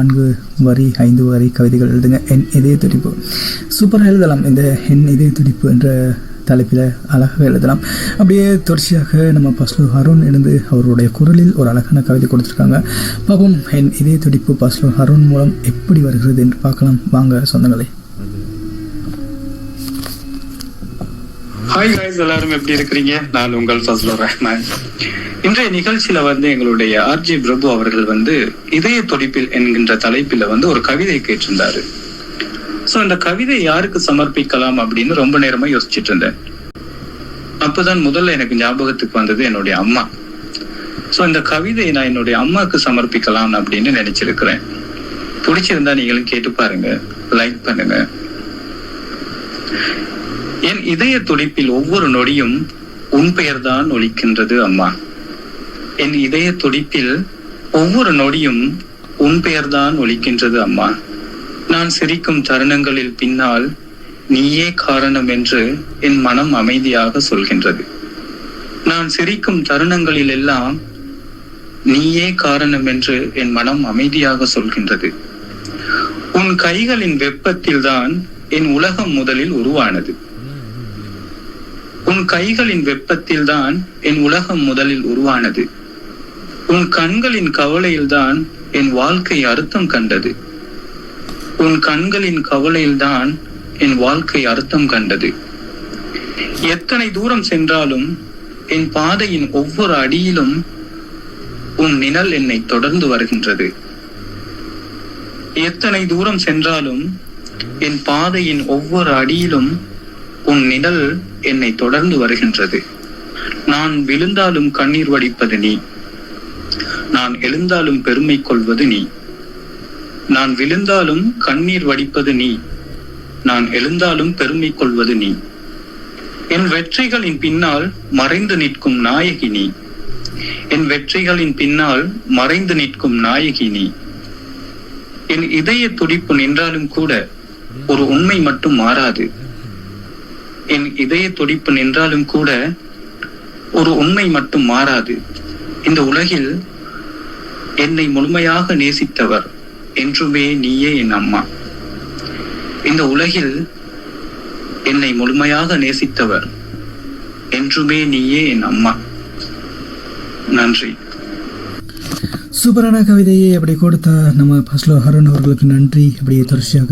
4 வரி 5 வரி கவிதைகள் எழுதுங்க. என் இதய துடிப்பு சூப்பராக எழுதலாம். இந்த என் இதய துடிப்பு என்ற தலைப்பில் அழகாக எழுதலாம். அப்படியே தொடர்ச்சியாக நம்ம பஸ்லு அருண் எழுந்து அவருடைய குரலில் ஒரு அழகான கவிதை கொடுத்துருக்காங்க. பாப்போம் என் இதய துடிப்பு பஸ்லு அருண் மூலம் எப்படி வருகிறது என்று பார்க்கலாம். வாங்க சொந்தங்களே. ஹாய் காய்ஸ், எல்லாரும் எப்படி இருக்கிறீங்க? நான் உங்கள் ஃபஸ்லுர் ரஹ்மான். இன்றைய நிகழ்ச்சியில எங்களுடைய ஆர்ஜி பிரபு அவர்கள் இதய துடிப்பில் என்கின்ற தலைப்பில ஒரு கவிதை கேட்டிருந்தாரு. சோ இந்த கவிதை யாருக்கு சமர்ப்பிக்கலாம் அப்படின்னு ரொம்ப நேரமா யோசிச்சுட்டு இருந்தேன். அப்பதான் முதல்ல எனக்கு ஞாபகத்துக்கு வந்தது என்னுடைய அம்மா. சோ இந்த கவிதையை நான் என்னுடைய அம்மாவுக்கு சமர்ப்பிக்கலாம் அப்படின்னு நினைச்சிருக்கிறேன். பிடிச்சிருந்தா நீங்களும் கேட்டு பாருங்க, லைக் பண்ணுங்க. என் இதய துடிப்பில் ஒவ்வொரு நொடியும் உன் பெயர்தான் ஒலிக்கின்றது அம்மா. என் இதய துடிப்பில் ஒவ்வொரு நொடியும் உன் பெயர்தான் ஒலிக்கின்றது அம்மா. நான் சிரிக்கும் தருணங்களில் பின்னால் நீயே காரணம் என்று என் மனம் அமைதியாக சொல்கின்றது. நான் சிரிக்கும் தருணங்களில் எல்லாம் நீயே காரணம் என்று என் மனம் அமைதியாக சொல்கின்றது. உன் கைகளின் வெப்பத்தில் தான் என் உலகம் முதலில் உருவானது. உன் கைகளின் வெப்பத்தில் தான் என் உலகம் முதலில் உருவானது. உன் கண்களின் கவலையில்தான் என் வாழ்க்கை அர்த்தம் கண்டது. உன் கண்களின் கவலையில்தான் என் வாழ்க்கை அர்த்தம் கண்டது. எத்தனை தூரம் சென்றாலும் என் பாதையின் ஒவ்வொரு அடியிலும் உன் நிழல் என்னை தொடர்ந்து வருகின்றது. எத்தனை தூரம் சென்றாலும் என் பாதையின் ஒவ்வொரு அடியிலும் உன் நிழல் என்னை தொடர்ந்து வருகின்றது. நான் விழுந்தாலும் கண்ணீர் வடிப்பது நீ, நான் எழுந்தாலும் பெருமை கொள்வது நீ. நான் விழுந்தாலும் கண்ணீர் வடிப்பது நீ, நான் எழுந்தாலும் பெருமை கொள்வது நீ. என் வெற்றிகளின் பின்னால் மறைந்து நிற்கும் நாயகி நீ. என் வெற்றிகளின் பின்னால் மறைந்து நிற்கும் நாயகி நீ. என் இதய துடிப்பு நின்றாலும் கூட ஒரு உண்மை மட்டும் மாறாது. என் இதய துடிப்பு நின்றாலும் கூட ஒரு உண்மை மட்டும் மாறாது. இந்த உலகில் என்னை முழுமையாக நேசித்தவர் என்றுமே நீயே என் அம்மா. இந்த உலகில் என்னை முழுமையாக நேசித்தவர் என்றுமே நீயே என் அம்மா. நன்றி. சூப்பரான கவிதையை அப்படி கொடுத்த நம்ம பஸ்லு அருண் அவர்களுக்கு நன்றி. அப்படியே தொடர்ச்சியாக